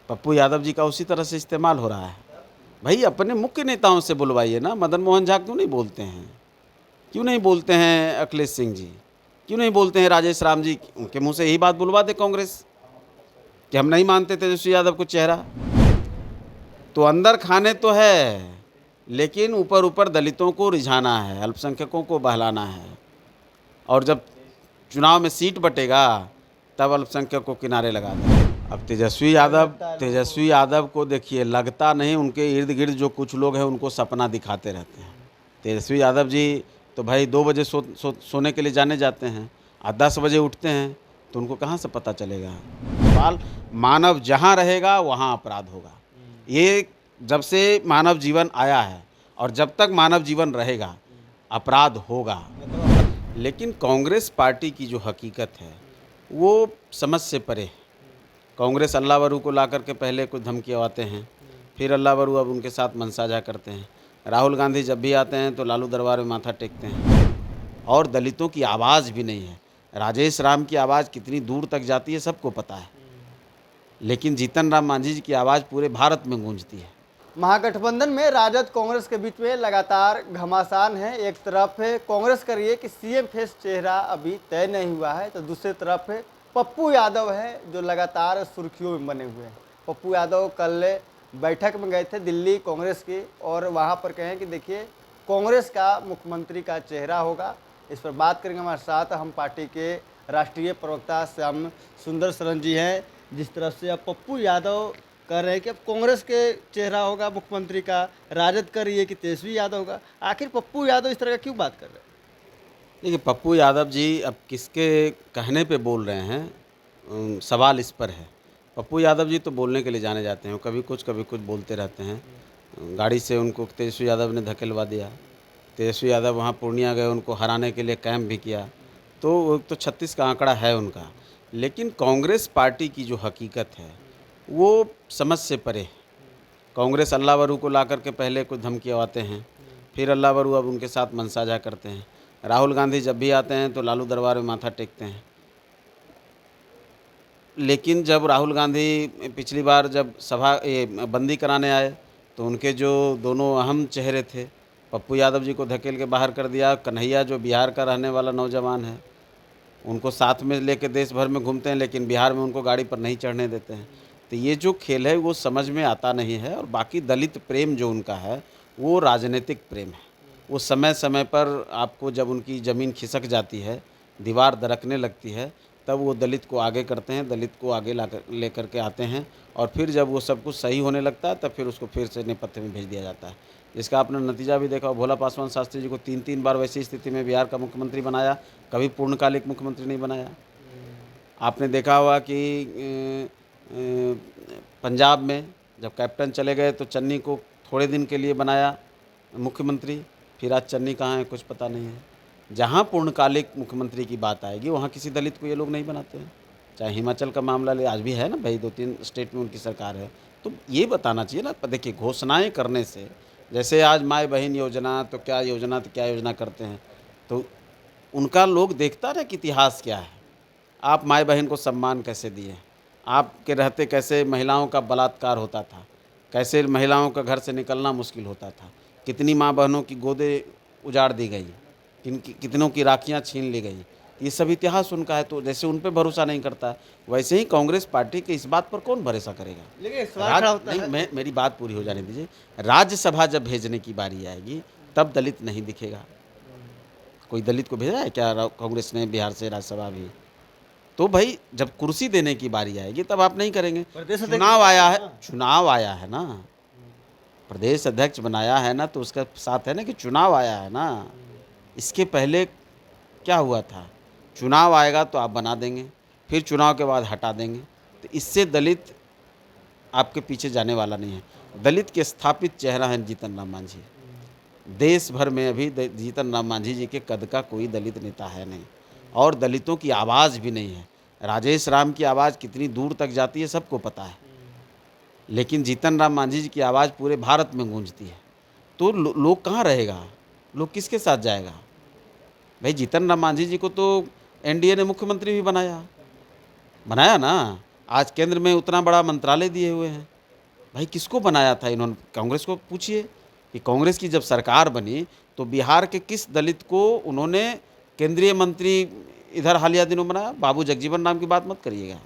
पप्पू यादव जी का उसी तरह से इस्तेमाल हो रहा है। भाई अपने मुख्य नेताओं से बुलवाइए ना, मदन मोहन झा क्यों नहीं बोलते हैं? क्यों नहीं बोलते हैं अखिलेश सिंह जी? क्यों नहीं बोलते हैं राजेश राम जी? उनके मुँह से यही बात बुलवा दे कांग्रेस कि हम नहीं मानते तेजस्वी यादव को चेहरा। तो अंदर खाने तो है, लेकिन ऊपर ऊपर दलितों को रिझाना है, अल्पसंख्यकों को बहलाना है। और जब चुनाव में सीट बटेगा तब अल्पसंख्यक को किनारे लगा दें। अब तेजस्वी यादव को देखिए, लगता नहीं, उनके इर्द गिर्द जो कुछ लोग हैं उनको सपना दिखाते रहते हैं। तेजस्वी यादव जी तो भाई 2 बजे सोने के लिए जाने जाते हैं और 10 बजे उठते हैं, तो उनको कहाँ से पता चलेगा? सवाल, मानव जहाँ रहेगा वहाँ अपराध होगा। ये जब से मानव जीवन आया है और जब तक मानव जीवन रहेगा अपराध होगा। लेकिन कांग्रेस पार्टी की जो हकीकत है वो समझ से परे है। कांग्रेस अल्लाह वरू को ला करके पहले कुछ धमकियावाते हैं, फिर अल्लाह वरू अब उनके साथ मनसाझा करते हैं। राहुल गांधी जब भी आते हैं तो लालू दरबार में माथा टेकते हैं। और दलितों की आवाज़ भी नहीं है। राजेश राम की आवाज़ कितनी दूर तक जाती है सबको पता है, लेकिन जीतन राम मांझी जी की आवाज़ पूरे भारत में गूंजती है। महागठबंधन में राजद कांग्रेस के बीच में लगातार घमासान है। एक तरफ है कांग्रेस कर रही है कि सीएम फेस चेहरा अभी तय नहीं हुआ है, तो दूसरी तरफ है पप्पू यादव है जो लगातार सुर्खियों में बने हुए हैं। पप्पू यादव कल बैठक में गए थे दिल्ली कांग्रेस की, और वहां पर कहें कि देखिए कांग्रेस का मुख्यमंत्री का चेहरा होगा। इस पर बात करेंगे। हमारे साथ हम पार्टी के राष्ट्रीय प्रवक्ता श्याम सुंदर शरण जी हैं। जिस तरफ से अब पप्पू यादव कह रहे हैं कि अब कांग्रेस के चेहरा होगा मुख्यमंत्री का, राजद कर रही है कि तेजस्वी यादव होगा, आखिर पप्पू यादव इस तरह का क्यों बात कर रहे हैं? देखिए, पप्पू यादव जी अब किसके कहने पे बोल रहे हैं, सवाल इस पर है। पप्पू यादव जी तो बोलने के लिए जाने जाते हैं, कभी कुछ बोलते रहते हैं। गाड़ी से उनको तेजस्वी यादव ने धकेलवा दिया। तेजस्वी यादव वहाँ पूर्णिया गए, उनको हराने के लिए कैंप भी किया। तो 36 का आंकड़ा है उनका। लेकिन कांग्रेस पार्टी की जो हकीकत है वो समझ से परे है। कांग्रेस अल्लाह वरू को ला करके पहले कुछ धमकियावाते हैं, फिर अल्लाह वरू अब उनके साथ मनसाझा करते हैं। राहुल गांधी जब भी आते हैं तो लालू दरबार में माथा टेकते हैं। लेकिन जब राहुल गांधी पिछली बार जब बंदी कराने आए तो उनके जो दोनों अहम चेहरे थे, पप्पू यादव जी को धकेल के बाहर कर दिया। कन्हैया जो बिहार का रहने वाला नौजवान है, उनको साथ में लेके देश भर में घूमते हैं, लेकिन बिहार में उनको गाड़ी पर नहीं चढ़ने देते हैं। तो ये जो खेल है वो समझ में आता नहीं है। और बाकी दलित प्रेम जो उनका है वो राजनीतिक प्रेम है। वो समय समय पर आपको जब उनकी ज़मीन खिसक जाती है, दीवार दरकने लगती है, तब वो दलित को आगे करते हैं, दलित को आगे ले करके आते हैं। और फिर जब वो सब कुछ सही होने लगता है तब फिर उसको फिर से नेपथ्य में भेज दिया जाता है। जिसका आपने नतीजा भी देखा। भोला पासवान शास्त्री जी को 3 बार वैसी स्थिति में बिहार का मुख्यमंत्री बनाया, कभी पूर्णकालिक मुख्यमंत्री नहीं बनाया। आपने देखा होगा कि पंजाब में जब कैप्टन चले गए तो चन्नी को थोड़े दिन के लिए बनाया मुख्यमंत्री, फिर आज चन्नी कहाँ है कुछ पता नहीं है। जहाँ पूर्णकालिक मुख्यमंत्री की बात आएगी वहाँ किसी दलित को ये लोग नहीं बनाते हैं। चाहे हिमाचल का मामला ले, आज भी है ना भाई, 2-3 स्टेट में उनकी सरकार है। तो ये बताना चाहिए ना। देखिए, घोषणाएं करने से, जैसे आज माई बहन योजना, तो क्या योजना करते हैं, तो उनका लोग देखता रहे कि इतिहास क्या है। आप माई बहन को सम्मान कैसे दिए, आपके रहते कैसे महिलाओं का बलात्कार होता था, कैसे महिलाओं का घर से निकलना मुश्किल होता था, कितनी माँ बहनों की गोदें उजाड़ दी गई, कितनों की राखियाँ छीन ली गई। ये सब इतिहास उनका है। तो जैसे उन पे भरोसा नहीं करता, वैसे ही कांग्रेस पार्टी के इस बात पर कौन भरोसा करेगा? लेकिन एक सवाल खड़ा होता है। मेरी बात पूरी हो जाने दीजिए। राज्यसभा जब भेजने की बारी आएगी तब दलित नहीं दिखेगा। कोई दलित को भेजा है क्या कांग्रेस ने बिहार से राज्यसभा भी? तो भाई जब कुर्सी देने की बारी आएगी तब आप नहीं करेंगे। चुनाव आया है ना, प्रदेश अध्यक्ष बनाया है ना, तो उसका साथ है ना कि चुनाव आया है ना। इसके पहले क्या हुआ था? चुनाव आएगा तो आप बना देंगे, फिर चुनाव के बाद हटा देंगे। तो इससे दलित आपके पीछे जाने वाला नहीं है। दलित के स्थापित चेहरा है जीतन राम मांझी। देश भर में अभी जीतन राम मांझी जी के कद का कोई दलित नेता है नहीं, और दलितों की आवाज़ भी नहीं है। राजेश राम की आवाज़ कितनी दूर तक जाती है सबको पता है, लेकिन जीतन राम मांझी जी की आवाज़ पूरे भारत में गूंजती है। तो लोग कहाँ रहेगा? लोग किसके साथ जाएगा? भाई जीतन राम मांझी जी को तो एनडीए ने मुख्यमंत्री भी बनाया ना। आज केंद्र में उतना बड़ा मंत्रालय दिए हुए हैं। भाई किसको बनाया था इन्होंने? कांग्रेस को पूछिए कि कांग्रेस की जब सरकार बनी तो बिहार के किस दलित को उन्होंने केंद्रीय मंत्री इधर हालिया दिनों बनाया? बाबू जगजीवन राम की बात मत करिएगा।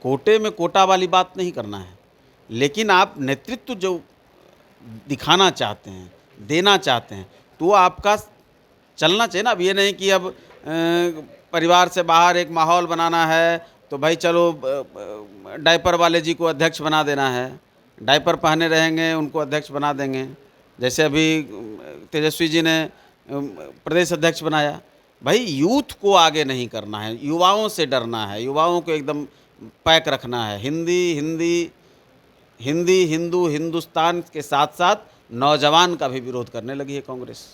कोटे में कोटा वाली बात नहीं करना है, लेकिन आप नेतृत्व जो दिखाना चाहते हैं, देना चाहते हैं, तो आपका चलना चाहिए ना। अब ये नहीं कि अब परिवार से बाहर एक माहौल बनाना है तो भाई चलो डायपर वाले जी को अध्यक्ष बना देना है, डायपर पहने रहेंगे उनको अध्यक्ष बना देंगे। जैसे अभी तेजस्वी जी ने प्रदेश अध्यक्ष बनाया। भाई यूथ को आगे नहीं करना है, युवाओं से डरना है, युवाओं को एकदम पैक रखना है। हिंदी हिंदू हिंदुस्तान के साथ साथ नौजवान का भी विरोध करने लगी है कांग्रेस।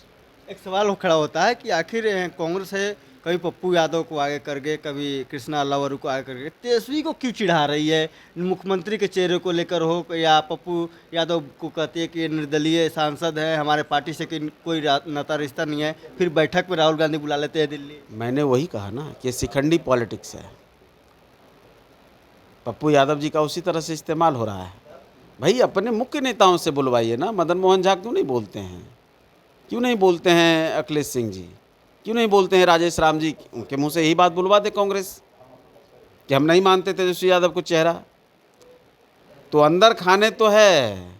एक सवाल खड़ा होता है कि आखिर कांग्रेस है कभी पप्पू यादव को आगे करके, कभी कृष्णा लावरू को आगे करके तेजस्वी को क्यों चिढ़ा रही है? मुख्यमंत्री के चेहरे को लेकर हो या पप्पू यादव को कहती है कि ये निर्दलीय सांसद है, हमारे पार्टी से कोई नाता रिश्ता नहीं है, फिर बैठक में राहुल गांधी बुला लेते हैं दिल्ली। मैंने वही कहा ना कि शिखंडी पॉलिटिक्स है। पप्पू यादव जी का उसी तरह से इस्तेमाल हो रहा है। भाई अपने मुख्य नेताओं से बुलवाइए ना। मदन मोहन झा क्यों नहीं बोलते हैं? क्यों नहीं बोलते हैं अखिलेश सिंह जी? क्यों नहीं बोलते हैं राजेश राम जी? उनके मुंह से यही बात बुलवा दे कांग्रेस कि हम नहीं मानते तेजस्वी यादव को चेहरा। तो अंदर खाने तो है,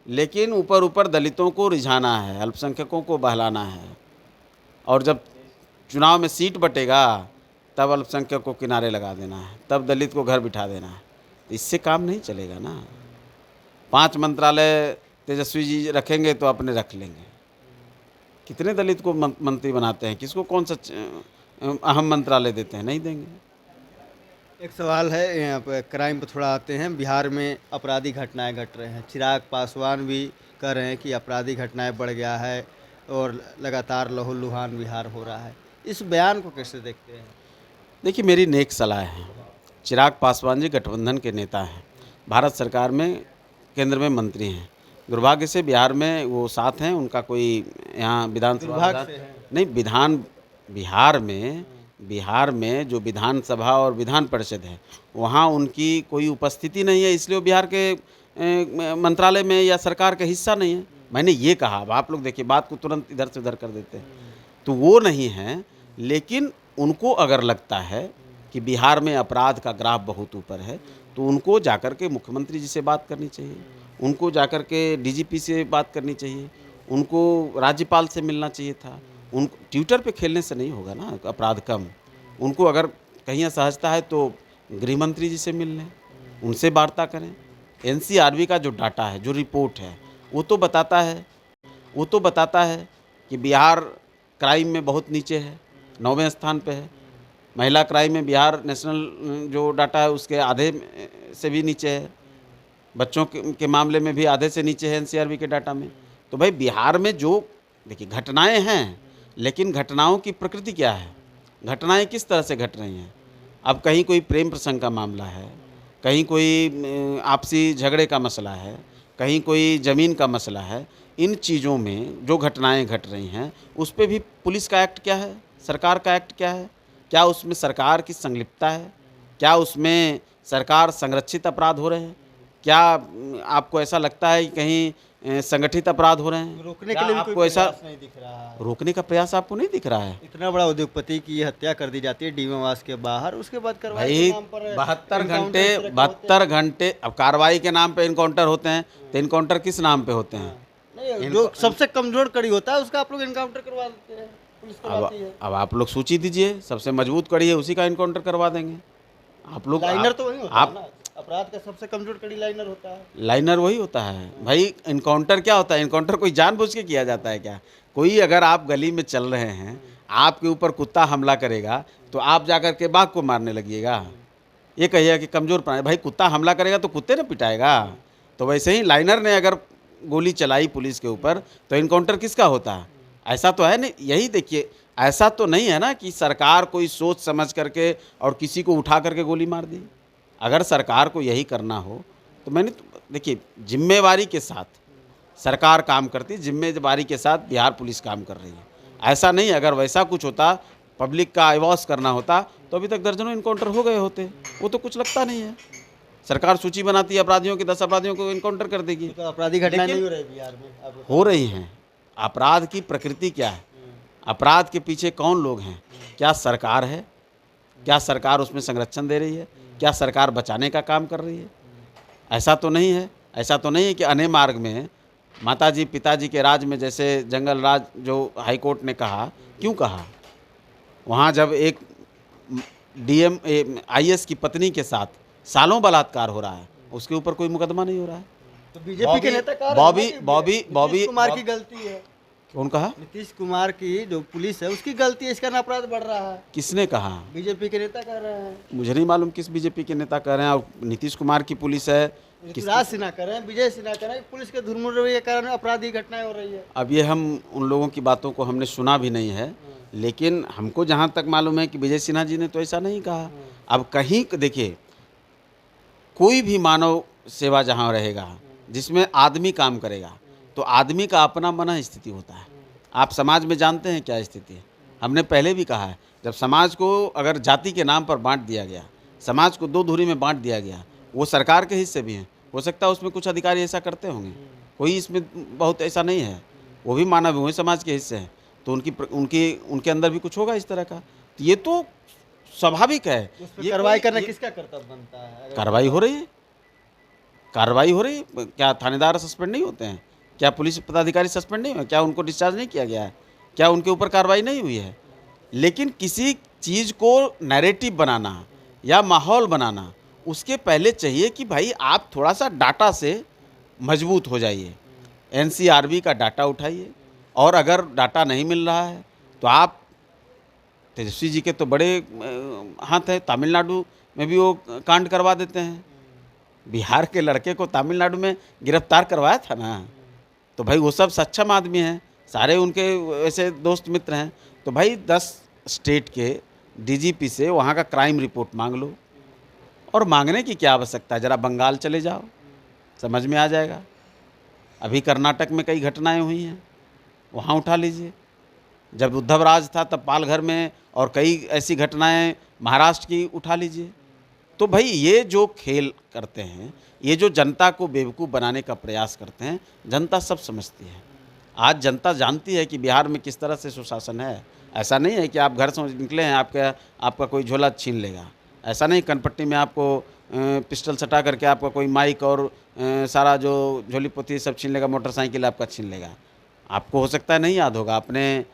लेकिन ऊपर ऊपर दलितों को रिझाना है, अल्पसंख्यकों को बहलाना है। और जब चुनाव में सीट बटेगा तब अल्पसंख्यक को किनारे लगा देना है, तब दलित को घर बिठा देना है। तो इससे काम नहीं चलेगा ना। 5 मंत्रालय तेजस्वी जी रखेंगे तो अपने रख लेंगे। कितने दलित को मंत्री बनाते हैं? किसको कौन सा अहम मंत्रालय देते हैं? नहीं देंगे। एक सवाल है, यहाँ पर क्राइम पर थोड़ा आते हैं। बिहार में आपराधिक घटनाएं घट रहे हैं। चिराग पासवान भी कह रहे हैं कि आपराधिक घटनाएं बढ़ गया है और लगातार लहूलुहान बिहार हो रहा है। इस बयान को कैसे देखते हैं? देखिए मेरी नेक सलाह है। चिराग पासवान जी गठबंधन के नेता हैं, भारत सरकार में केंद्र में मंत्री हैं। दुर्भाग्य से बिहार में वो साथ हैं, उनका कोई यहाँ विधानसभा नहीं, बिहार में जो विधानसभा और विधान परिषद है वहाँ उनकी कोई उपस्थिति नहीं है, इसलिए वो बिहार के मंत्रालय में या सरकार का हिस्सा नहीं है। मैंने ये कहा। अब आप लोग देखिए बात को तुरंत इधर से उधर कर देते हैं। तो वो नहीं है, लेकिन उनको अगर लगता है कि बिहार में अपराध का ग्राफ बहुत ऊपर है तो उनको जाकर के मुख्यमंत्री जी से बात करनी चाहिए, उनको जाकर के डीजीपी से बात करनी चाहिए, उनको राज्यपाल से मिलना चाहिए था। उनको ट्विटर पे खेलने से नहीं होगा ना अपराध कम। उनको अगर कहीं असहजता है तो गृह मंत्री जी से मिल लें, उनसे वार्ता करें। एनसीआरबी का जो डाटा है, जो रिपोर्ट है, वो तो बताता है कि बिहार क्राइम में बहुत नीचे है, 9वें स्थान पे है। महिला क्राइम में बिहार नेशनल जो डाटा है उसके आधे से भी नीचे है। बच्चों के मामले में भी आधे से नीचे है एनसीआरबी के डाटा में। तो भाई बिहार में जो देखिए घटनाएं हैं, लेकिन घटनाओं की प्रकृति क्या है? घटनाएं किस तरह से घट रही हैं? अब कहीं कोई प्रेम प्रसंग का मामला है, कहीं कोई आपसी झगड़े का मसला है, कहीं कोई ज़मीन का मसला है। इन चीज़ों में जो घटनाएं घट रही हैं उस पर भी पुलिस का एक्ट क्या है, सरकार का एक्ट क्या है? क्या उसमें सरकार की संलिप्तता है? क्या उसमें सरकार संरक्षित अपराध हो रहे हैं? क्या आपको ऐसा लगता है कि कहीं संगठित अपराध हो रहे हैं? रोकने के लिए भी आपको कोई ऐसा प्रयास नहीं दिख रहा है। रोकने का प्रयास आपको नहीं दिख रहा है? इतना बड़ा उद्योगपति की हत्या कर दी जाती है डीएमआवास के बाहर, उसके बाद कार्रवाई भाई के नाम पर 72 घंटे अब कार्रवाई के नाम पे इनकाउंटर होते हैं, तो इनकाउंटर किस नाम पे होते हैं? नहीं, जो सबसे कमजोर कड़ी होता है उसका आप लोग इनकाउंटर करवा देते हैं, पुलिस करवाती है। अब आप लोग सूची दीजिए, सबसे मजबूत कड़ी है उसी का इनकाउंटर करवा देंगे। आप लोग लाइनर तो वही होता है ना, अपराध का सबसे कमजोर कड़ी लाइनर होता है। लाइनर वही होता है भाई। इनकाउंटर क्या होता है? इनकाउंटर कोई जानबूझ के किया जाता है क्या? कोई अगर आप गली में चल रहे हैं, आपके ऊपर कुत्ता हमला करेगा तो आप जाकर के बाघ को मारने लगिएगा? ये कहिएगा कि कमजोर प्राणी। भाई कुत्ता हमला करेगा तो कुत्ते ने पिटाएगा। तो वैसे ही लाइनर ने अगर गोली चलाई पुलिस के ऊपर तो इनकाउंटर किसका होता है? ऐसा तो है नहीं। यही देखिए, ऐसा तो नहीं है ना कि सरकार कोई सोच समझ करके और किसी को उठा करके गोली मार दी। अगर सरकार को यही करना हो तो देखिए जिम्मेवारी के साथ सरकार काम करती, जिम्मेवारी के साथ बिहार पुलिस काम कर रही है। ऐसा नहीं, अगर वैसा कुछ होता, पब्लिक का आइवॉश करना होता तो अभी तक दर्जनों इनकाउंटर हो गए होते। वो तो कुछ लगता नहीं है। सरकार सूची बनाती है अपराधियों की, 10 अपराधियों को इनकाउंटर कर देगी। तो अपराधी घटनाएं नहीं हो रही बिहार में, आप बताओ। हो रही हैं। अपराध की प्रकृति क्या है, अपराध के पीछे कौन लोग हैं, क्या सरकार है, क्या सरकार उसमें संरक्षण दे रही है, क्या सरकार बचाने का काम कर रही है? ऐसा तो नहीं है। ऐसा तो नहीं है कि अने मार्ग में माताजी पिताजी के राज में, जैसे जंगल राज जो हाई कोर्ट ने कहा, क्यों कहा? वहाँ जब एक डीएम आईएएस की पत्नी के साथ सालों बलात्कार हो रहा है, उसके ऊपर कोई मुकदमा नहीं हो रहा है। तो बीजेपी के नेता कह रहे हैं बॉबी ना कि बॉबी नीतीश बॉबी कुमार की गलती है। कौन कहा? नीतीश कुमार की जो पुलिस है उसकी गलती है, इसका ना अपराध बढ़ रहा है। किसने कहा? बीजेपी के नेता कह रहे हैं। मुझे नहीं मालूम किस बीजेपी के नेता कह रहे हैं। और नीतीश कुमार की पुलिस है, ऋतुराज सिन्हा कह रहे हैं, विजय सिन्हा कह रहे हैं, पुलिस के धुरमुर रवैये के कारण अपराधी घटनाएं हो रही है। अब ये हम उन लोगों की बातों को हमने सुना भी नहीं है, लेकिन हमको जहाँ तक मालूम है कि विजय सिन्हा जी ने तो ऐसा नहीं कहा। अब कहीं देखिए, कोई भी मानव सेवा जहाँ रहेगा, जिसमें आदमी काम करेगा, तो आदमी का अपना मन स्थिति होता है। आप समाज में जानते हैं क्या स्थिति है। हमने पहले भी कहा है, जब समाज को अगर जाति के नाम पर बांट दिया गया, समाज को दो धुरी में बांट दिया गया, वो सरकार के हिस्से भी हैं। हो सकता है उसमें कुछ अधिकारी ऐसा करते होंगे, कोई इसमें बहुत ऐसा नहीं है, वो भी मानव हुए समाज के हिस्से हैं, तो उनके अंदर भी कुछ होगा इस तरह का। तो ये तो स्वाभाविक है। ये कार्रवाई करना किसका कर्तव्य बनता है? कार्रवाई हो रही है, कार्रवाई हो रही है। क्या थानेदार सस्पेंड नहीं होते हैं? क्या पुलिस पदाधिकारी सस्पेंड नहीं हुए? क्या उनको डिस्चार्ज नहीं किया गया है? क्या उनके ऊपर कार्रवाई नहीं हुई है? लेकिन किसी चीज़ को नैरेटिव बनाना या माहौल बनाना, उसके पहले चाहिए कि भाई आप थोड़ा सा डाटा से मजबूत हो जाइए। एनसीआरबी का डाटा उठाइए, और अगर डाटा नहीं मिल रहा है तो आप, तेजस्वी जी के तो बड़े हाथ है, तमिलनाडु में भी वो कांड करवा देते हैं। बिहार के लड़के को तमिलनाडु में गिरफ्तार करवाया था ना, तो भाई वो सब सक्षम आदमी हैं, सारे उनके ऐसे दोस्त मित्र हैं। तो भाई 10 स्टेट के डीजीपी से वहाँ का क्राइम रिपोर्ट मांग लो, और मांगने की क्या आवश्यकता है? ज़रा बंगाल चले जाओ, समझ में आ जाएगा। अभी कर्नाटक में कई घटनाएं हुई हैं, वहाँ उठा लीजिए। जब उद्धव राज था तब पालघर में, और कई ऐसी घटनाएं महाराष्ट्र की उठा लीजिए। तो भाई ये जो खेल करते हैं, ये जो जनता को बेवकूफ़ बनाने का प्रयास करते हैं, जनता सब समझती है। आज जनता जानती है कि बिहार में किस तरह से सुशासन है। ऐसा नहीं है कि आप घर से निकले हैं आपका कोई झोला छीन लेगा। ऐसा नहीं, कनपट्टी में आपको पिस्टल सटा करके आपका कोई माइक और सारा जो झोली पोथी सब छीन लेगा, मोटरसाइकिल आपका छीन लेगा। आपको हो सकता है नहीं याद होगा, अपने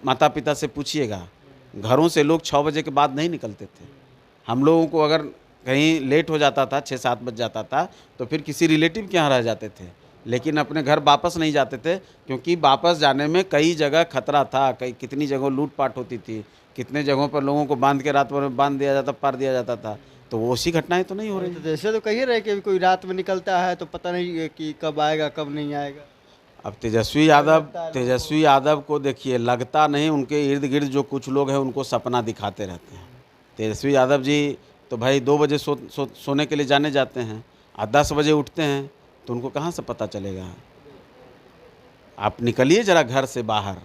माता पिता से पूछिएगा, घरों से लोग 6 बजे के बाद नहीं निकलते थे। हम लोगों को अगर कहीं लेट हो जाता था, 6-7 बज जाता था, तो फिर किसी रिलेटिव के यहाँ रह जाते थे, लेकिन अपने घर वापस नहीं जाते थे, क्योंकि वापस जाने में कई जगह खतरा था, कितनी जगहों लूटपाट होती थी, कितने जगहों पर लोगों को बांध के रात भर में बांध दिया जाता, पार दिया जाता था। तो वो उसी घटनाएं तो नहीं हो रही। तो जैसे तो कही रहे कि अभी कोई रात में निकलता है तो पता नहीं कि कब आएगा कब नहीं आएगा। अब तेजस्वी यादव को देखिए, लगता नहीं, उनके इर्द गिर्द जो कुछ लोग हैं उनको सपना दिखाते रहते हैं। तेजस्वी यादव जी तो भाई 2 बजे सोने के लिए जाते हैं, और 10 बजे उठते हैं, तो उनको कहाँ से पता चलेगा? आप निकलिए ज़रा घर से बाहर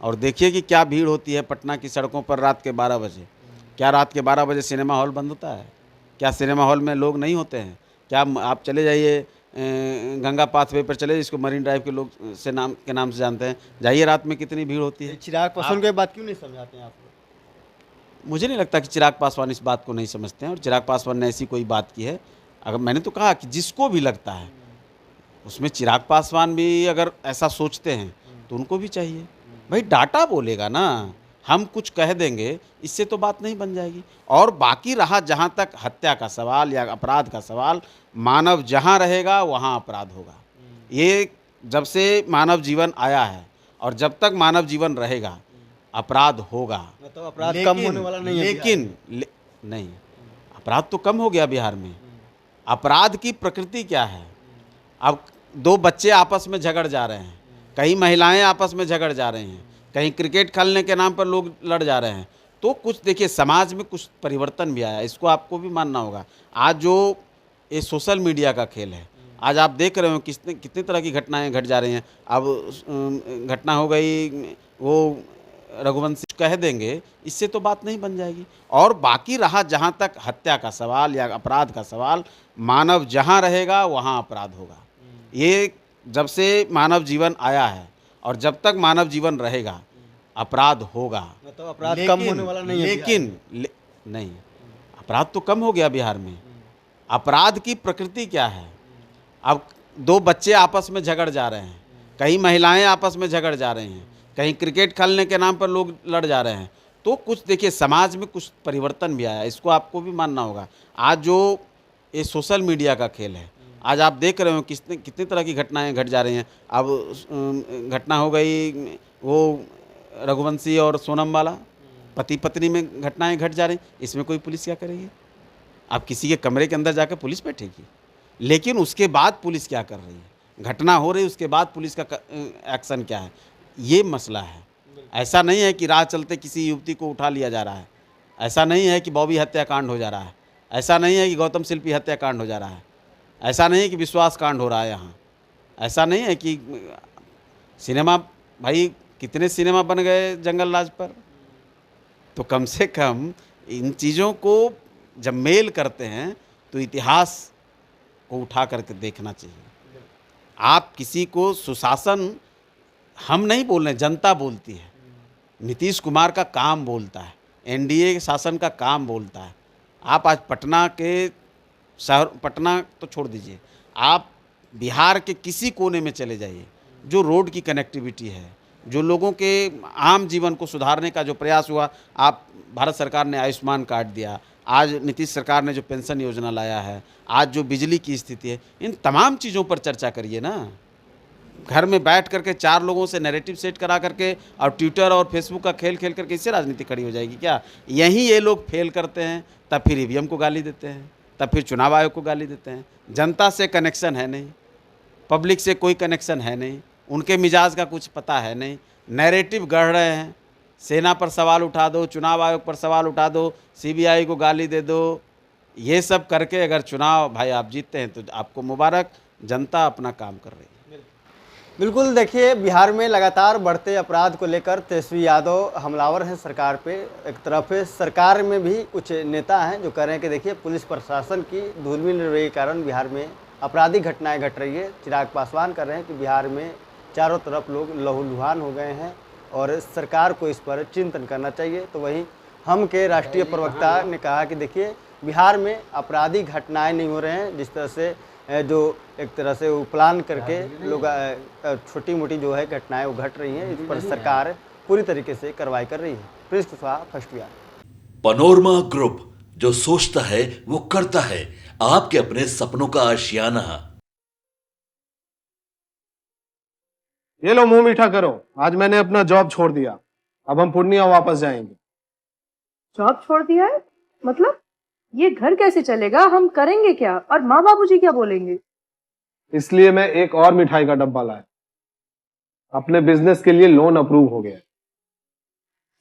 और देखिए कि क्या भीड़ होती है पटना की सड़कों पर रात के 12 बजे। क्या रात के 12 बजे सिनेमा हॉल बंद होता है? क्या सिनेमा हॉल में लोग नहीं होते हैं? क्या आप चले जाइए गंगा पाथवे पर चले, जिसको मरीन ड्राइव के लोग के नाम से जानते हैं, जाइए, रात में कितनी भीड़ होती है। चिराग पासवान की बात क्यों नहीं समझाते हैं आप लोग? मुझे नहीं लगता कि चिराग पासवान इस बात को नहीं समझते हैं, और चिराग पासवान ने ऐसी कोई बात की है। अगर मैंने तो कहा कि जिसको भी लगता है, उसमें चिराग पासवान भी अगर ऐसा सोचते हैं तो उनको भी चाहिए। भाई डाटा बोलेगा ना, हम कुछ कह देंगे इससे तो बात नहीं बन जाएगी। और बाकी रहा जहाँ तक हत्या का सवाल या अपराध का सवाल, मानव जहाँ रहेगा वहाँ अपराध होगा। ये जब से मानव जीवन आया है, और जब तक मानव जीवन रहेगा अपराध होगा। तो अपराध कम होने वाला नहीं है। लेकिन नहीं, अपराध तो कम हो गया बिहार में। अपराध की प्रकृति क्या है? अब 2 बच्चे आपस में झगड़ जा रहे हैं, कई महिलाएं आपस में झगड़ जा रही हैं, कहीं क्रिकेट खेलने के नाम पर लोग लड़ जा रहे हैं। तो कुछ देखिए, समाज में कुछ परिवर्तन भी आया, इसको आपको भी मानना होगा। आज जो ये सोशल मीडिया का खेल है, आज आप देख रहे हो कितनी तरह की घटनाएं घट जा रही हैं। अब घटना हो गई वो रघुवंशी कह देंगे, इससे तो बात नहीं बन जाएगी। और बाकी रहा जहाँ तक हत्या का सवाल या अपराध का सवाल, मानव जहाँ रहेगा वहाँ अपराध होगा। ये जब से मानव जीवन आया है और जब तक मानव जीवन रहेगा अपराध होगा। मतलब अपराध कम होने वाला नहीं है नहीं, अपराध तो कम हो गया बिहार में। अपराध की प्रकृति क्या है? अब दो बच्चे आपस में झगड़ जा रहे हैं, कहीं महिलाएं आपस में झगड़ जा रही हैं, कहीं क्रिकेट खेलने के नाम पर लोग लड़ जा रहे हैं। तो कुछ देखिए, समाज में कुछ परिवर्तन भी आया, इसको आपको भी मानना होगा। आज जो ये सोशल मीडिया का खेल है, आज आप देख रहे हो कितनी तरह की घटनाएं घट जा रही हैं। अब घटना हो गई वो रघुवंशी और सोनम वाला, पति पत्नी में घटनाएं घट जा रही, इसमें कोई पुलिस क्या करेगी? आप किसी के कमरे के अंदर जाकर पुलिस बैठेगी? लेकिन उसके बाद पुलिस क्या कर रही है? घटना हो रही, उसके बाद पुलिस का एक्शन क्या है? ये मसला है। ऐसा नहीं है कि राह चलते किसी युवती को उठा लिया जा रहा है, ऐसा नहीं है कि बॉबी हत्याकांड हो जा रहा है, ऐसा नहीं है कि गौतम शिल्पी हत्याकांड हो जा रहा है, ऐसा नहीं है कि विश्वास कांड हो रहा है यहाँ, ऐसा नहीं है कि सिनेमा, भाई कितने सिनेमा बन गए जंगल राज पर। तो कम से कम इन चीज़ों को जब मेल करते हैं तो इतिहास को उठा करके देखना चाहिए। आप किसी को सुशासन, हम नहीं बोल रहे, जनता बोलती है, नीतीश कुमार का काम बोलता है, एनडीए शासन का काम बोलता है। आप आज पटना के शहर, पटना तो छोड़ दीजिए, आप बिहार के किसी कोने में चले जाइए, जो रोड की कनेक्टिविटी है, जो लोगों के आम जीवन को सुधारने का जो प्रयास हुआ, आप भारत सरकार ने आयुष्मान कार्ड दिया, आज नीतीश सरकार ने जो पेंशन योजना लाया है, आज जो बिजली की स्थिति है, इन तमाम चीज़ों पर चर्चा करिए ना। घर में बैठ करके चार लोगों से नैरेटिव सेट करा करके और ट्विटर और फेसबुक का खेल खेल करके इससे राजनीति खड़ी हो जाएगी क्या? यहीं ये लोग फेल करते हैं, तब फिर ईवीएम को गाली देते हैं, तब फिर चुनाव आयोग को गाली देते हैं। जनता से कनेक्शन है नहीं, पब्लिक से कोई कनेक्शन है नहीं, उनके मिजाज का कुछ पता है नहीं, नैरेटिव गढ़ रहे हैं। सेना पर सवाल उठा दो, चुनाव आयोग पर सवाल उठा दो, सीबीआई को गाली दे दो, ये सब करके अगर चुनाव भाई आप जीतते हैं तो आपको मुबारक, जनता अपना काम कर रही है। बिल्कुल, देखिए बिहार में लगातार बढ़ते अपराध को लेकर तेजस्वी यादव हमलावर हैं सरकार पे। एक तरफ सरकार में भी कुछ नेता हैं जो कह रहे हैं कि देखिए पुलिस प्रशासन की धूलमिल रवैये के कारण बिहार में आपराधिक घटनाएं घट रही है। चिराग पासवान कर रहे हैं कि बिहार में चारों तरफ लोग लहूलुहान हो गए हैं और सरकार को इस पर चिंतन करना चाहिए। तो वहीं हम के राष्ट्रीय प्रवक्ता ने कहा कि देखिए बिहार में आपराधिक घटनाएं नहीं हो रहे हैं, जिस तरह से जो एक तरह से वो प्लान करके लोग छोटी मोटी जो है घटनाएं वो घट रही हैं, इस पर सरकार पूरी तरीके से कार्रवाई कर रही है। Prince Kushwaha, first Bihar. Panorama group, जो सोचता है वो करता है, आपके अपने सपनों का आशियाना। ये लो मुंह मीठा करो, आज मैंने अपना जॉब छोड़ दिया, अब हम पूर्णिया वापस जाएंगे। जॉब छोड़ दिया है? मतलब ये घर कैसे चलेगा? हम करेंगे क्या? और माँ बाबूजी क्या बोलेंगे? इसलिए मैं एक और मिठाई का डब्बा लाया, अपने बिजनेस के लिए लोन अप्रूव हो गया।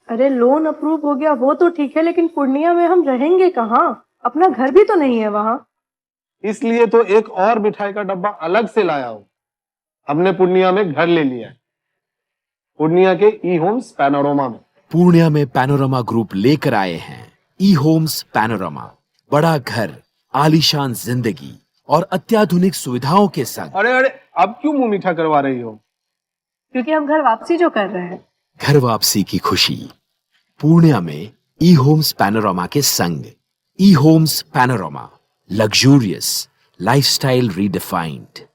अरे लोन अप्रूव हो गया वो तो ठीक है, लेकिन पूर्णिया में हम रहेंगे कहाँ? अपना घर भी तो नहीं है वहाँ। इसलिए तो एक और मिठाई का डब्बा अलग से लाया हूं। हमने पूर्णिया में घर ले लिया है, पूर्णिया के ई होम्स पैनोरमा में। पूर्णिया में पैनोरमा ग्रुप लेकर आए हैं ई होम्स पैनोरमा, बड़ा घर, आलीशान जिंदगी और अत्याधुनिक सुविधाओं के संग। अरे अरे, अब क्यों मुंह मीठा करवा रही हो? क्योंकि हम घर वापसी जो कर रहे हैं। घर वापसी की खुशी पूर्णिया में ई होम्स पैनोरमा के संग। ई Homes Panorama, luxurious lifestyle redefined.